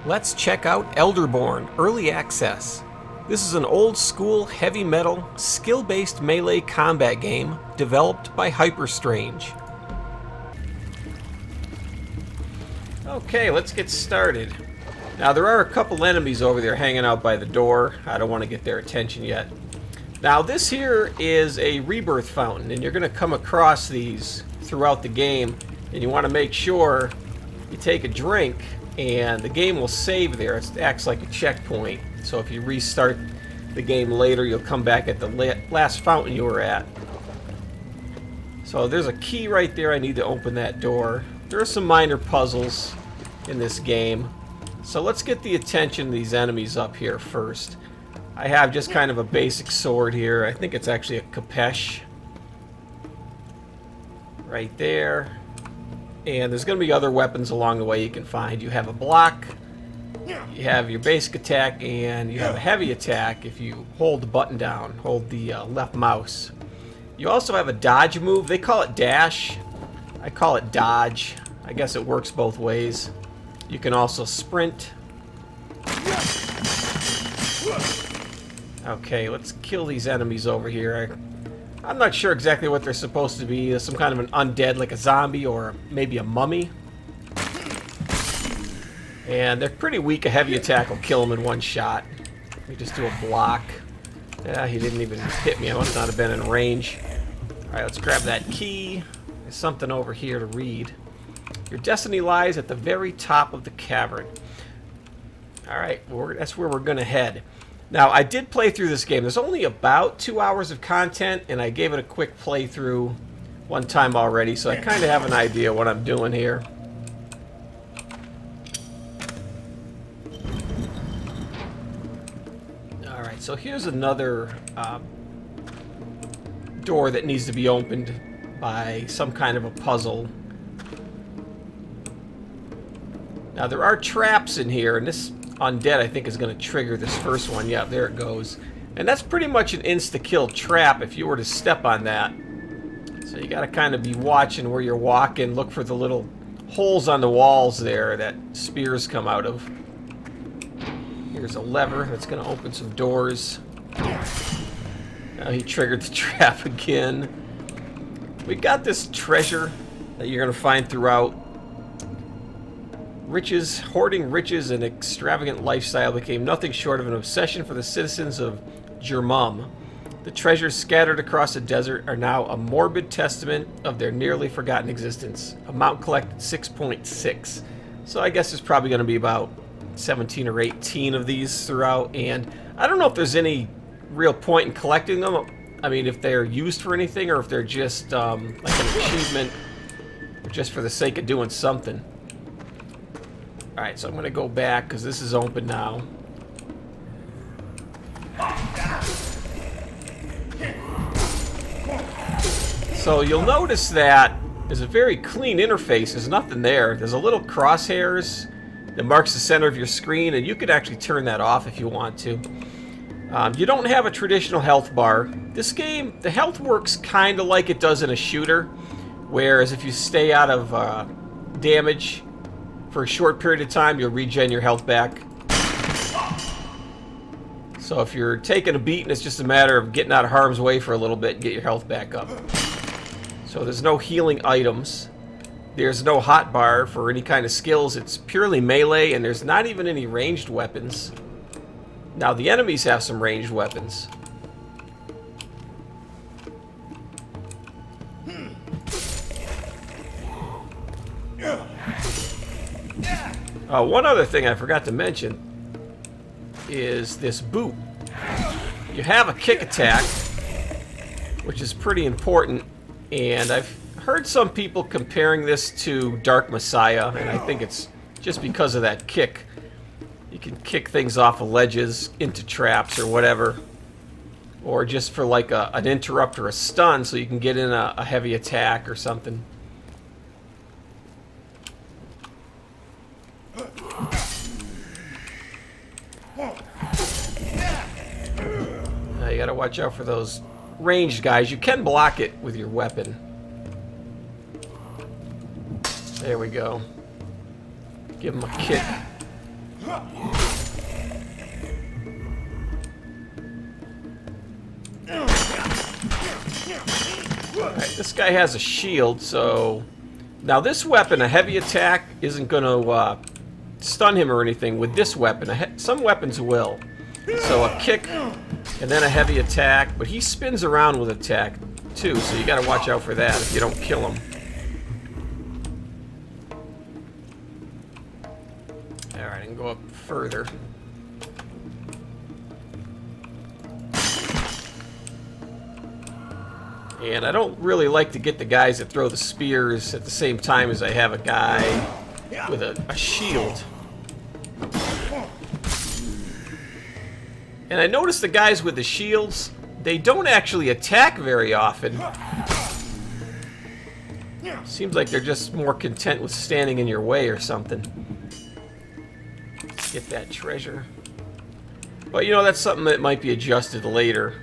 Let's check out Elderborn Early Access. This is an old school heavy metal skill-based melee combat game developed by Hyperstrange. Okay, let's get started. Now there are a couple enemies over there hanging out by the door. I don't want to get their attention yet. Now this here is a rebirth fountain, and you're going to come across these throughout the game, and you want to make sure you take a drink and the game will save there. It acts like a checkpoint. So if you restart the game later, you'll come back at the last fountain you were at. So there's a key right there. I need to open that door. There are some minor puzzles in this game. So let's get the attention of these enemies up here first. I have just kind of a basic sword here. I think it's actually a Kapesh. Right there. And there's going to be other weapons along the way you can find. You have a block, you have your basic attack, and you have a heavy attack if you hold the button down, hold the left mouse. You also have a dodge move. They call it dash. I call it dodge. I guess it works both ways. You can also sprint. Okay, let's kill these enemies over here. I'm not sure exactly what they're supposed to be. Some kind of an undead, like a zombie or maybe a mummy. And they're pretty weak. A heavy attack will kill them in one shot. We just do a block. Yeah, he didn't even hit me. I must not have been in range. Alright, let's grab that key. There's something over here to read. Your destiny lies at the very top of the cavern. Alright, that's where we're going to head. Now, I did play through this game. There's only about 2 hours of content, and I gave it a quick playthrough one time already, so I kind of have an idea what I'm doing here. Alright, so here's another door that needs to be opened by some kind of a puzzle. Now, there are traps in here, and this undead, I think, is going to trigger this first one. Yeah, there it goes. And that's pretty much an insta-kill trap if you were to step on that. So you got to kind of be watching where you're walking. Look for the little holes on the walls there that spears come out of. Here's a lever that's going to open some doors. Now he triggered the trap again. We got this treasure that you're going to find throughout. Riches, hoarding riches and extravagant lifestyle became nothing short of an obsession for the citizens of Jermum. The treasures scattered across the desert are now a morbid testament of their nearly forgotten existence. Amount collected 6.6. So I guess there's probably going to be about 17 or 18 of these throughout, and I don't know if there's any real point in collecting them. I mean, if they're used for anything or if they're just like an achievement or just for the sake of doing something. Alright, so I'm going to go back because this is open now. So you'll notice that there's a very clean interface. There's nothing there. There's a little crosshairs that marks the center of your screen, and you could actually turn that off if you want to. You don't have a traditional health bar. This game, the health works kind of like it does in a shooter, whereas if you stay out of damage for a short period of time, you'll regen your health back. So if you're taking a beat and it's just a matter of getting out of harm's way for a little bit and get your health back up. So there's no healing items. There's no hotbar for any kind of skills. It's purely melee, and there's not even any ranged weapons. Now the enemies have some ranged weapons. One other thing I forgot to mention is this boot. You have a kick attack, which is pretty important, and I've heard some people comparing this to Dark Messiah, and I think it's just because of that kick. You can kick things off of ledges into traps or whatever, or just for like an interrupt or a stun so you can get in a heavy attack or something. You gotta watch out for those ranged guys. You can block it with your weapon. There we go. Give him a kick. Alright, this guy has a shield, so... Now this weapon, a heavy attack, isn't going to stun him or anything. With this weapon, some weapons will. So a kick, and then a heavy attack. But he spins around with attack, too, so you got to watch out for that if you don't kill him. Alright, I can go up further. And I don't really like to get the guys that throw the spears at the same time as I have a guy with a shield. And I notice the guys with the shields, they don't actually attack very often. Seems like they're just more content with standing in your way or something. Let's get that treasure. But you know, that's something that might be adjusted later.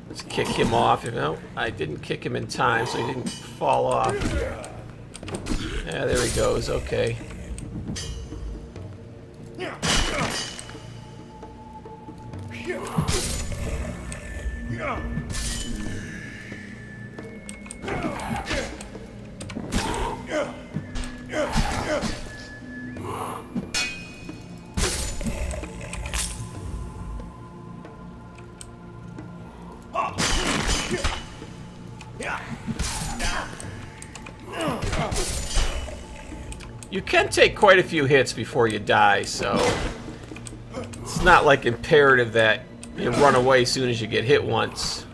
Let's kick him off. You know, I didn't kick him in time, so he didn't fall off. Yeah, there he goes. Okay. You can take quite a few hits before you die, so it's not like imperative that you run away as soon as you get hit once.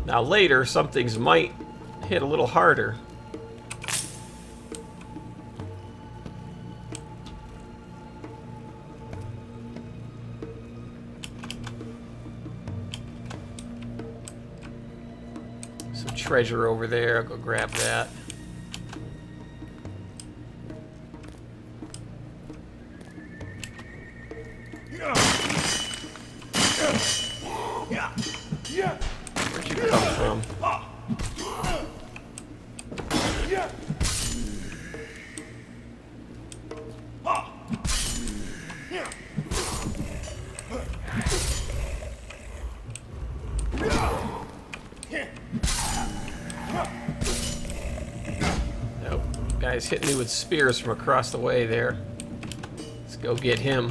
Now later, some things might hit a little harder. Treasure over there. I'll go grab that. Where'd you come from? Guy's hitting me with spears from across the way there. Let's go get him.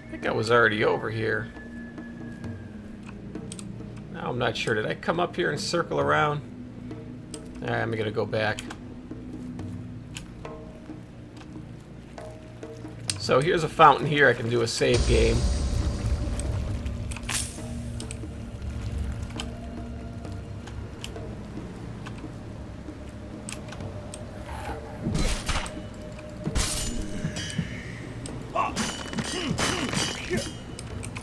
I think I was already over here. I'm not sure. Did I come up here and circle around? Alright, I'm gonna go back. So here's a fountain here. I can do a save game.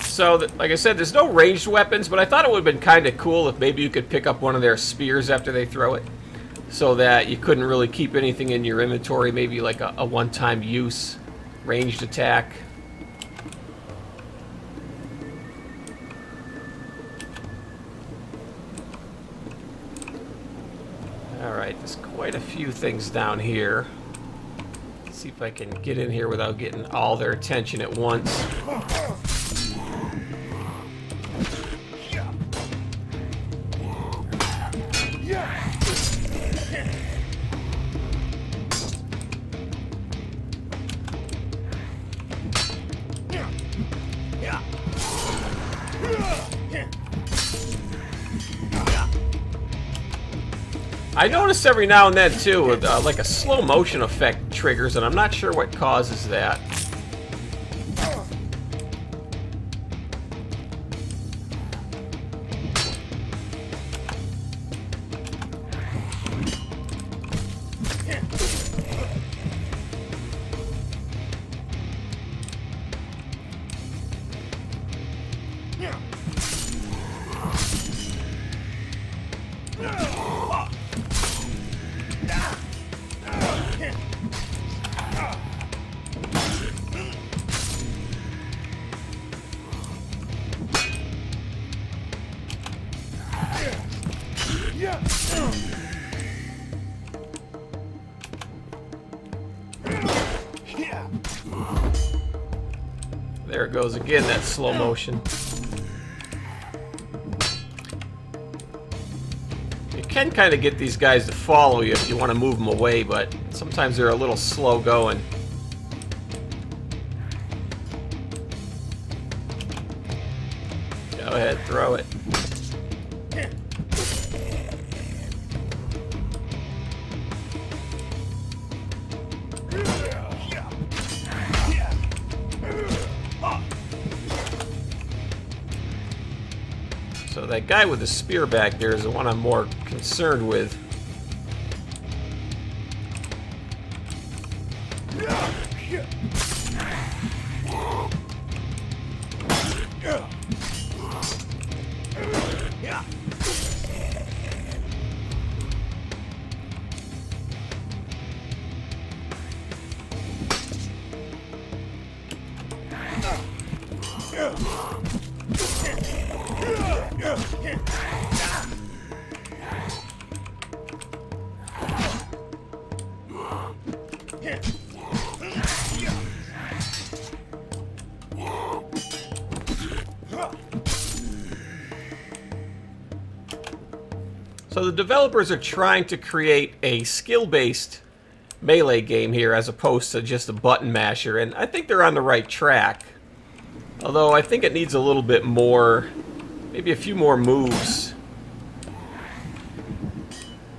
So, like I said, there's no ranged weapons, but I thought it would have been kind of cool if maybe you could pick up one of their spears after they throw it, so that you couldn't really keep anything in your inventory, maybe like a one-time use ranged attack. Alright, there's quite a few things down here. Let's see if I can get in here without getting all their attention at once. I notice every now and then too, with, like a slow motion effect triggers, and I'm not sure what causes that. There it goes again, that slow motion. You can kind of get these guys to follow you if you want to move them away, but sometimes they're a little slow going. Go ahead, throw it. So that guy with the spear back there is the one I'm more concerned with. So the developers are trying to create a skill-based melee game here as opposed to just a button masher, and I think they're on the right track. Although I think it needs a little bit more, maybe a few more moves.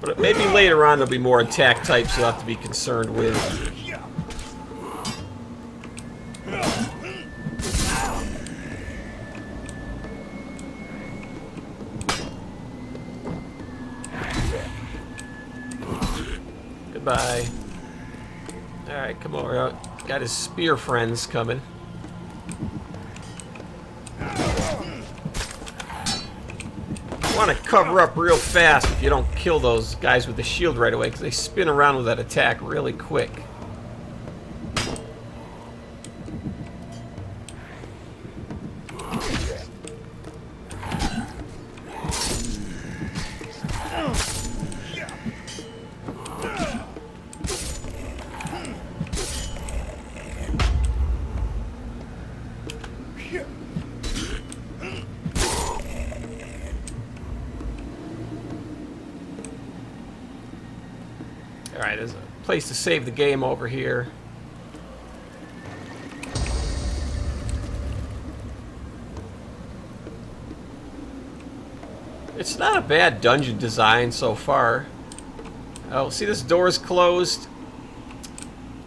But maybe later on there'll be more attack types you'll have to be concerned with. Goodbye. Alright, come over. Got his spear friends coming. You want to cover up real fast if you don't kill those guys with the shield right away, because they spin around with that attack really quick. Alright, there's a place to save the game over here. It's not a bad dungeon design so far. Oh, see, this door is closed.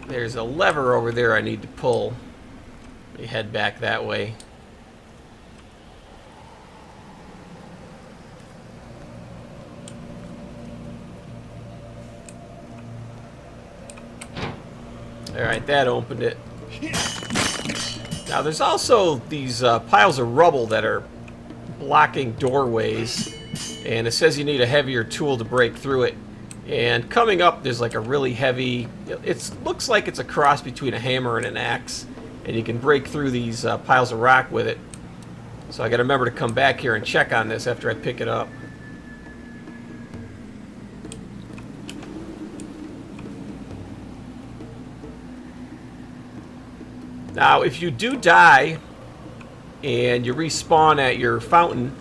There's a lever over there I need to pull. Let me head back that way. Alright, that opened it. Now there's also these piles of rubble that are blocking doorways, and it says you need a heavier tool to break through it. And coming up there's like a really heavy, it looks like it's a cross between a hammer and an axe, and you can break through these piles of rock with it. So I gotta remember to come back here and check on this after I pick it up. Now, if you do die and you respawn at your fountain,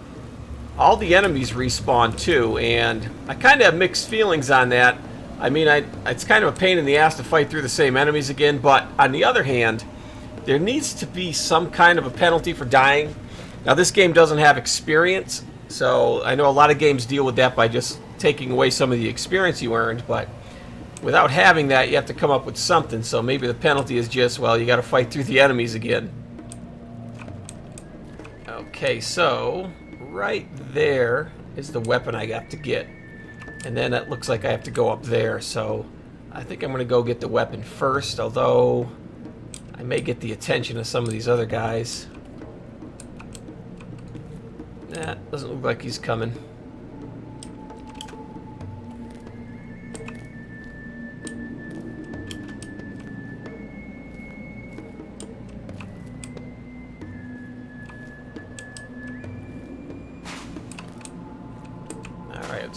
all the enemies respawn too, and I kind of have mixed feelings on that. I mean, it's kind of a pain in the ass to fight through the same enemies again, but on the other hand, there needs to be some kind of a penalty for dying. Now, this game doesn't have experience, so I know a lot of games deal with that by just taking away some of the experience you earned, but without having that, you have to come up with something. So maybe the penalty is just, well, you got to fight through the enemies again. Okay, so right there is the weapon I got to get. And then it looks like I have to go up there. So I think I'm going to go get the weapon first, although I may get the attention of some of these other guys. Nah, doesn't look like he's coming.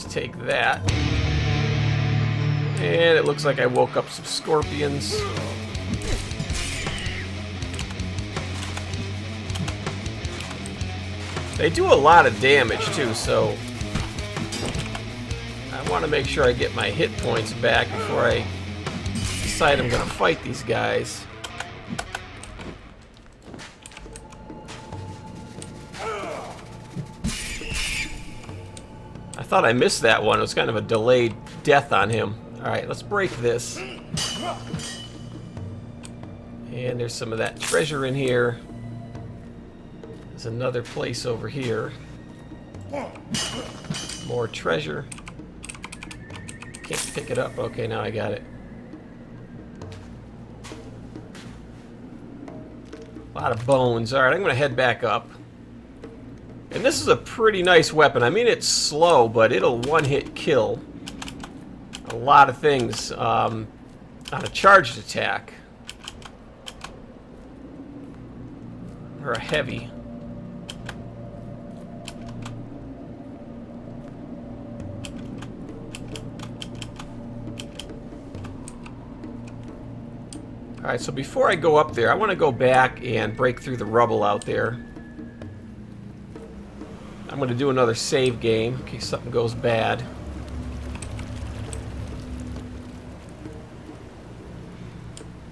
Let's take that. And it looks like I woke up some scorpions. They do a lot of damage too, so I want to make sure I get my hit points back before I decide I'm going to fight these guys. I thought I missed that one. It was kind of a delayed death on him. Alright, let's break this. And there's some of that treasure in here. There's another place over here. More treasure. Can't pick it up. Okay, now I got it. A lot of bones. Alright, I'm going to head back up. And this is a pretty nice weapon. I mean, it's slow, but it'll one-hit kill a lot of things on a charged attack. Or a heavy. Alright, so before I go up there, I want to go back and break through the rubble out there. I'm going to do another save game in case something goes bad.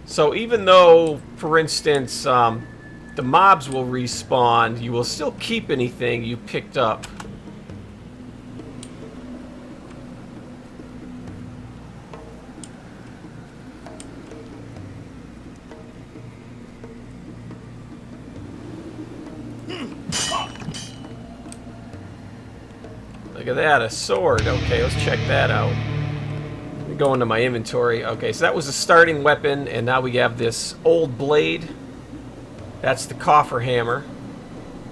So even though, for instance, the mobs will respawn, you will still keep anything you picked up. Look at that, a sword. Okay, let's check that out. Let me go into my inventory. Okay, so that was the starting weapon, and now we have this old blade. That's the coffer hammer.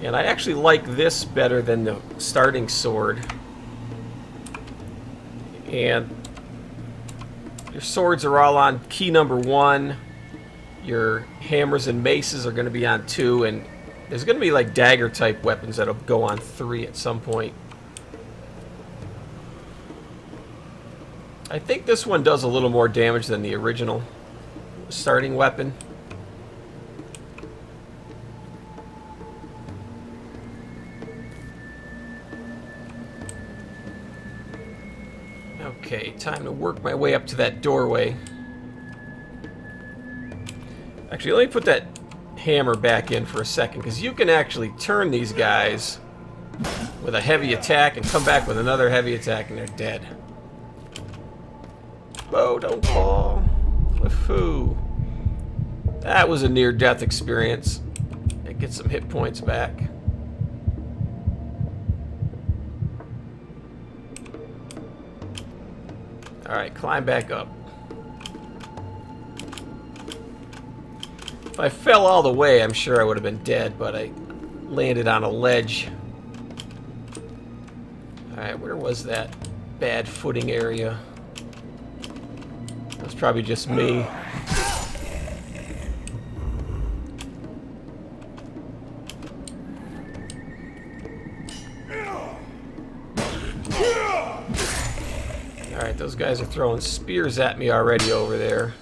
And I actually like this better than the starting sword. And your swords are all on key number 1. Your hammers and maces are going to be on 2, and there's going to be like dagger type weapons that'll go on 3 at some point. I think this one does a little more damage than the original starting weapon. Okay, time to work my way up to that doorway. Actually, let me put that hammer back in for a second, because you can actually turn these guys with a heavy attack and come back with another heavy attack and they're dead. Oh, don't fall. Woohoo. That was a near-death experience. I get some hit points back. Alright, climb back up. If I fell all the way, I'm sure I would have been dead, but I landed on a ledge. Alright, where was that bad footing area? That's probably just me. Alright, those guys are throwing spears at me already over there.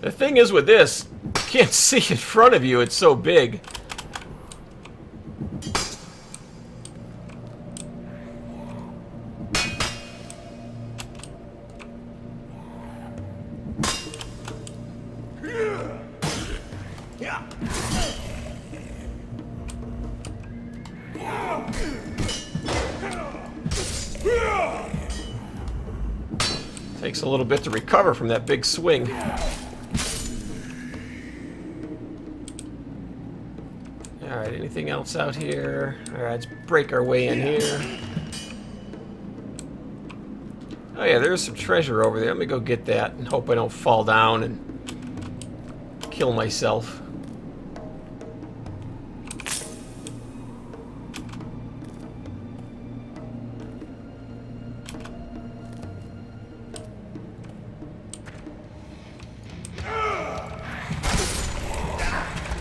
The thing is with this, you can't see in front of you, it's so big. Takes a little bit to recover from that big swing. Alright, anything else out here? Alright, let's break our way in here. Oh yeah, there's some treasure over there. Let me go get that and hope I don't fall down and kill myself.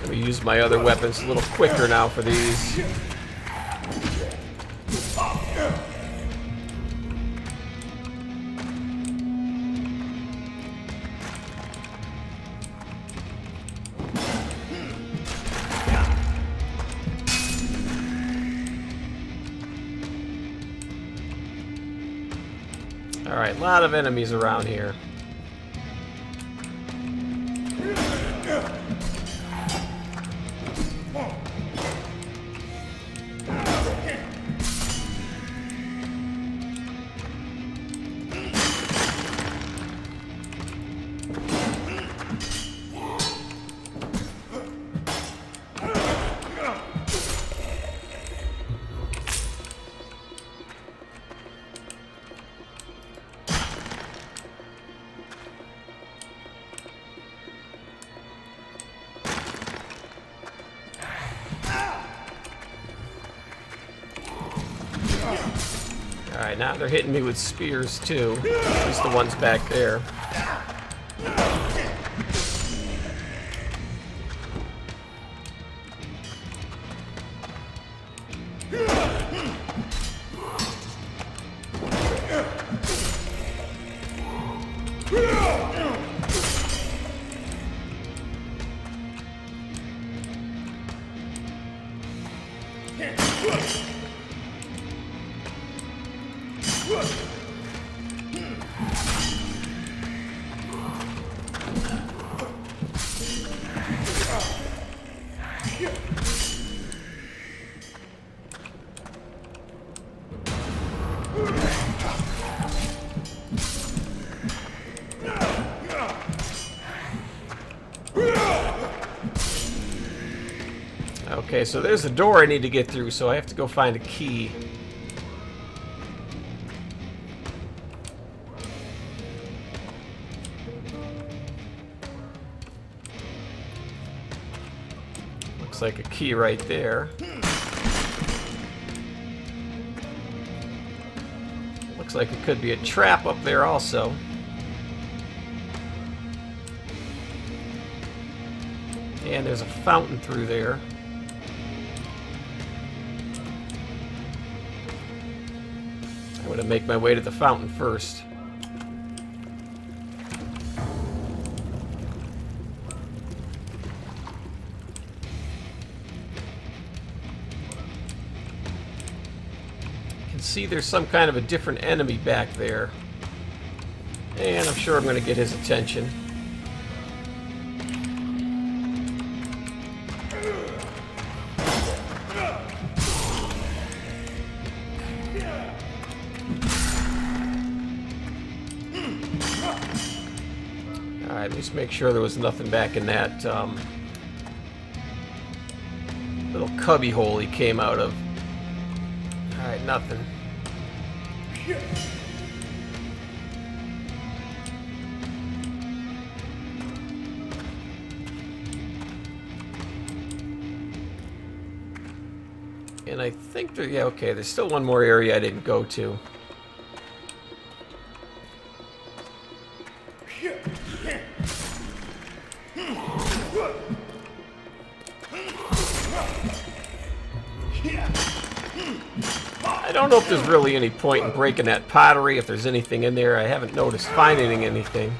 Let me use my other weapons a little quicker now for these. Alright, a lot of enemies around here. Alright, now they're hitting me with spears too. At least the ones back there. Okay, so there's a door I need to get through, so I have to go find a key. Looks like a key right there. Looks like it could be a trap up there also. And there's a fountain through there. I'm going to make my way to the fountain first. You can see there's some kind of a different enemy back there. And I'm sure I'm going to get his attention. Alright, let's make sure there was nothing back in that little cubby hole he came out of. Alright, nothing. And I think there, yeah, okay, there's still one more area I didn't go to. I don't know if there's really any point in breaking that pottery, if there's anything in there. I haven't noticed finding anything.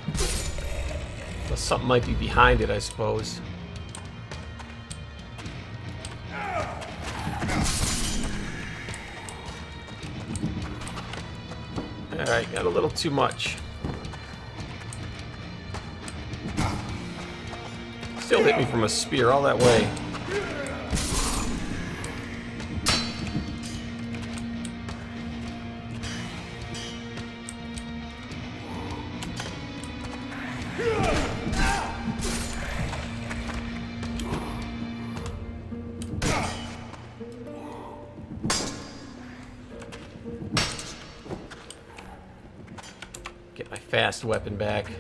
Well, something might be behind it, I suppose. Alright, got a little too much. Still hit me from a spear all that way. Get my fast weapon back.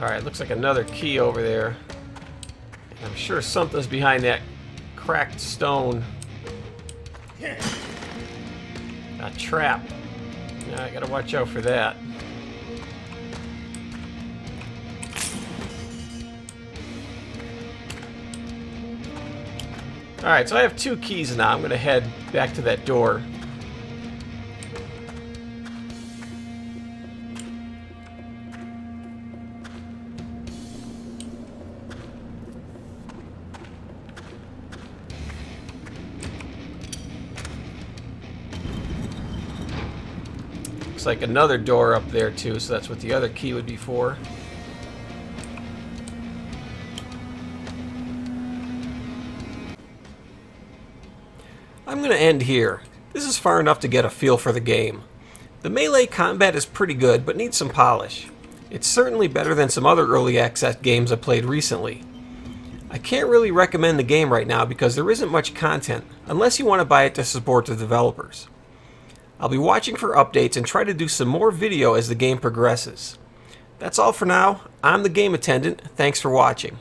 Alright, looks like another key over there. I'm sure something's behind that cracked stone. A trap. Now I gotta watch out for that. Alright, so I have 2 keys now. I'm gonna head back to that door. Looks like another door up there too, so that's what the other key would be for. I'm going to end here. This is far enough to get a feel for the game. The melee combat is pretty good, but needs some polish. It's certainly better than some other early access games I played recently. I can't really recommend the game right now because there isn't much content, unless you want to buy it to support the developers. I'll be watching for updates and try to do some more video as the game progresses. That's all for now. I'm the Game Attendant. Thanks for watching.